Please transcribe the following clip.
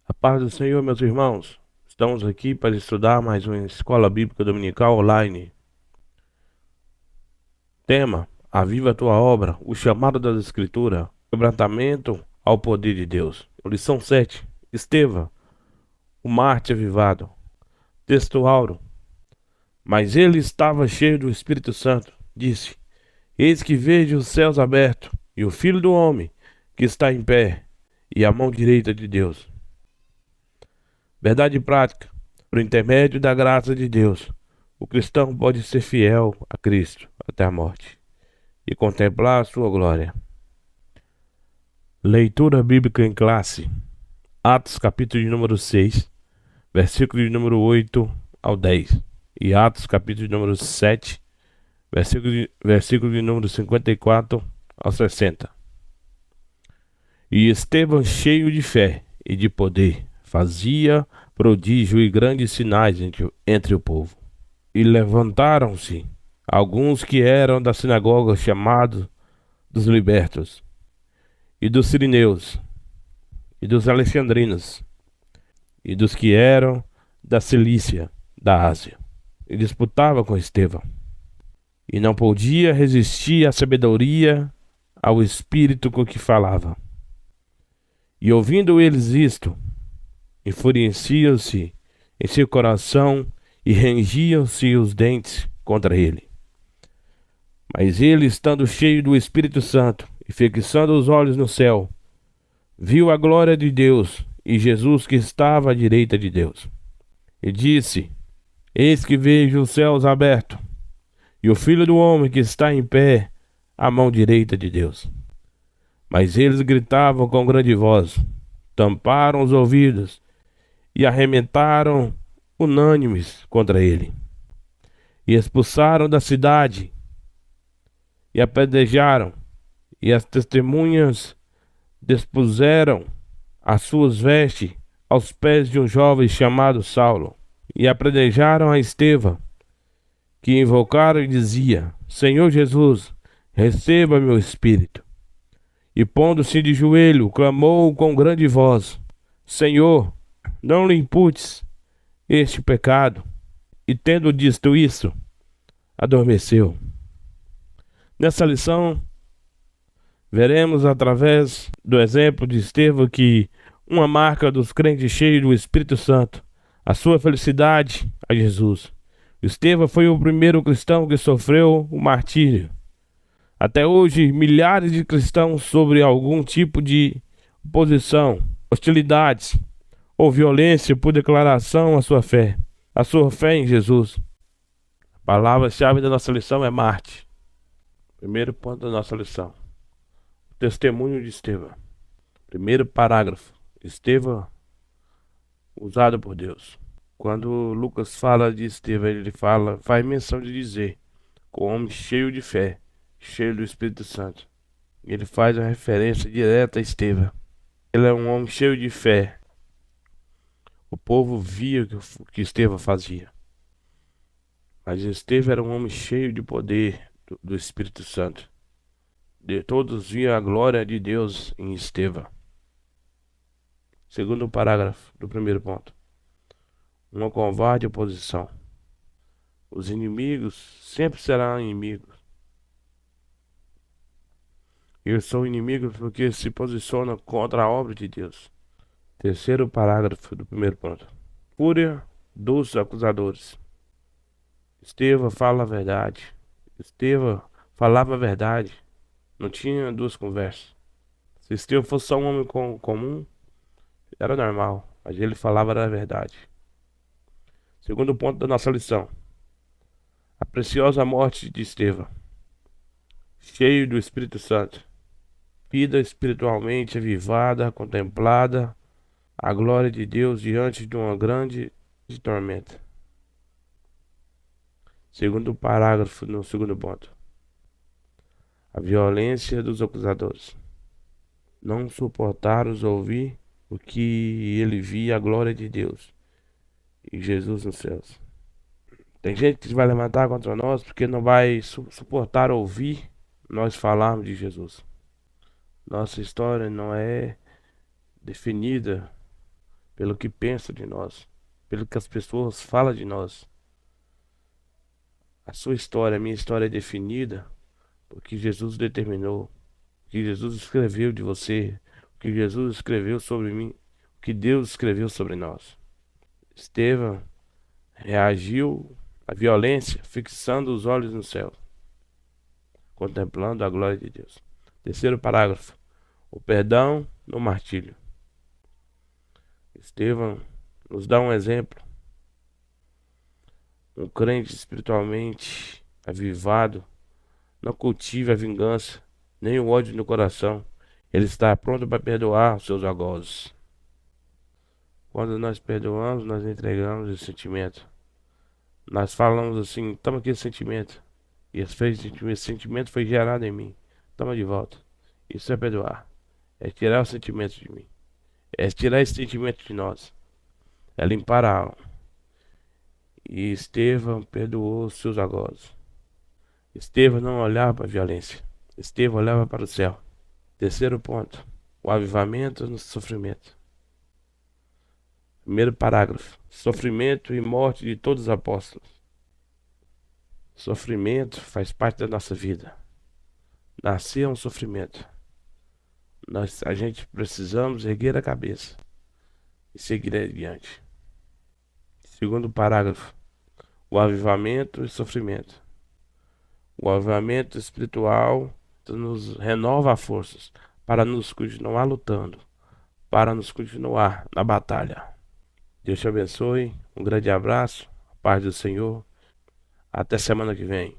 A paz do Senhor, meus irmãos. Estamos aqui para estudar mais uma escola bíblica dominical online. Tema: Aviva a tua obra, o chamado das Escrituras, quebrantamento ao poder de Deus. Lição 7. Estevão, o Marte avivado. Texto áureo. Mas ele estava cheio do Espírito Santo. Disse: Eis que vejo os céus abertos e o Filho do Homem que está em pé e a mão direita de Deus. Verdade prática. Por intermédio da graça de Deus, o cristão pode ser fiel a Cristo até a morte e contemplar a sua glória. Leitura bíblica em classe. Atos capítulo de número 6, versículo de número 8 ao 10. E Atos capítulo de número 7, versículo de número 54 ao 60. E Estevão, cheio de fé e de poder, fazia prodígio e grandes sinais entre o povo. E levantaram-se alguns que eram da sinagoga, chamados dos libertos, e dos sirineus, e dos alexandrinos, e dos que eram da Cilícia, da Ásia, e disputavam com Estevão. E não podia resistir à sabedoria, ao espírito com que falava. E ouvindo eles isto, enfureciam-se em seu coração e rangiam-se os dentes contra ele. Mas ele, estando cheio do Espírito Santo e fixando os olhos no céu, viu a glória de Deus e Jesus que estava à direita de Deus. E disse: Eis que vejo os céus abertos e o Filho do Homem que está em pé à mão direita de Deus. Mas eles gritavam com grande voz, tamparam os ouvidos e arremetaram unânimes contra ele. E expulsaram da cidade e apedrejaram, e as testemunhas despuseram as suas vestes aos pés de um jovem chamado Saulo, e apedrejaram a Estevão, que invocaram e dizia: Senhor Jesus, receba meu espírito. E pondo-se de joelho, clamou com grande voz: Senhor, não lhe imputes este pecado. E tendo dito isso, adormeceu. Nessa lição, veremos através do exemplo de Estevão que uma marca dos crentes cheios do Espírito Santo, a sua felicidade a Jesus. Estevão foi o primeiro cristão que sofreu o martírio. Até hoje, milhares de cristãos sofrem algum tipo de oposição, hostilidades ou violência por declaração à sua fé em Jesus. A palavra-chave da nossa lição é Marte. Primeiro ponto da nossa lição: o testemunho de Estevão. Primeiro parágrafo: Estevão usado por Deus. Quando Lucas fala de Estevão, ele faz menção de dizer: com homem cheio de fé, cheio do Espírito Santo. Ele faz uma referência direta a Estevão. Ele é um homem cheio de fé. O povo via o que Estevão fazia. Mas Estevão era um homem cheio de poder do Espírito Santo. Todos viam a glória de Deus em Estevão. Segundo parágrafo do primeiro ponto: uma covarde oposição. Os inimigos sempre serão inimigos. Eles são inimigos porque se posicionam contra a obra de Deus. Terceiro parágrafo do primeiro ponto: fúria dos acusadores. Estevão fala a verdade. Estevão falava a verdade. Não tinha duas conversas. Se Estevão fosse só um homem comum, era normal, mas ele falava a verdade. Segundo ponto da nossa lição: a preciosa morte de Estevão, cheio do Espírito Santo, vida espiritualmente avivada, contemplada a glória de Deus diante de uma grande tormenta. Segundo parágrafo no segundo ponto: a violência dos acusadores. Não suportaram ouvir o que ele via a glória de Deus e Jesus nos céus. Tem gente que vai levantar contra nós porque não vai suportar ouvir nós falarmos de Jesus. Nossa história não é definida pelo que pensa de nós, pelo que as pessoas falam de nós. A sua história, a minha história é definida porque Jesus determinou, o que Jesus escreveu de você, o que Jesus escreveu sobre mim, o que Deus escreveu sobre nós. Estevão reagiu à violência, fixando os olhos no céu, contemplando a glória de Deus. Terceiro parágrafo: o perdão no martírio. Estevão nos dá um exemplo. Um crente espiritualmente avivado não cultiva a vingança, nem o ódio no coração. Ele está pronto para perdoar os seus algozes. Quando nós perdoamos, nós entregamos esse sentimento. Nós falamos assim: toma aqui esse sentimento. E esse sentimento foi gerado em mim. Toma de volta. Isso é perdoar. É tirar o sentimento de mim. É tirar esse sentimento de nós. É limpar a alma. E Estevão perdoou os seus algozes. Estevão não olhava para a violência. Estevão olhava para o céu. Terceiro ponto: o avivamento no sofrimento. Primeiro parágrafo: sofrimento e morte de todos os apóstolos. Sofrimento faz parte da nossa vida. Nascer é um sofrimento. A gente precisamos erguer a cabeça e seguir adiante. Segundo parágrafo: o avivamento e sofrimento. O avivamento espiritual nos renova forças para nos continuar lutando, para nos continuar na batalha. Deus te abençoe, um grande abraço, a paz do Senhor, até semana que vem.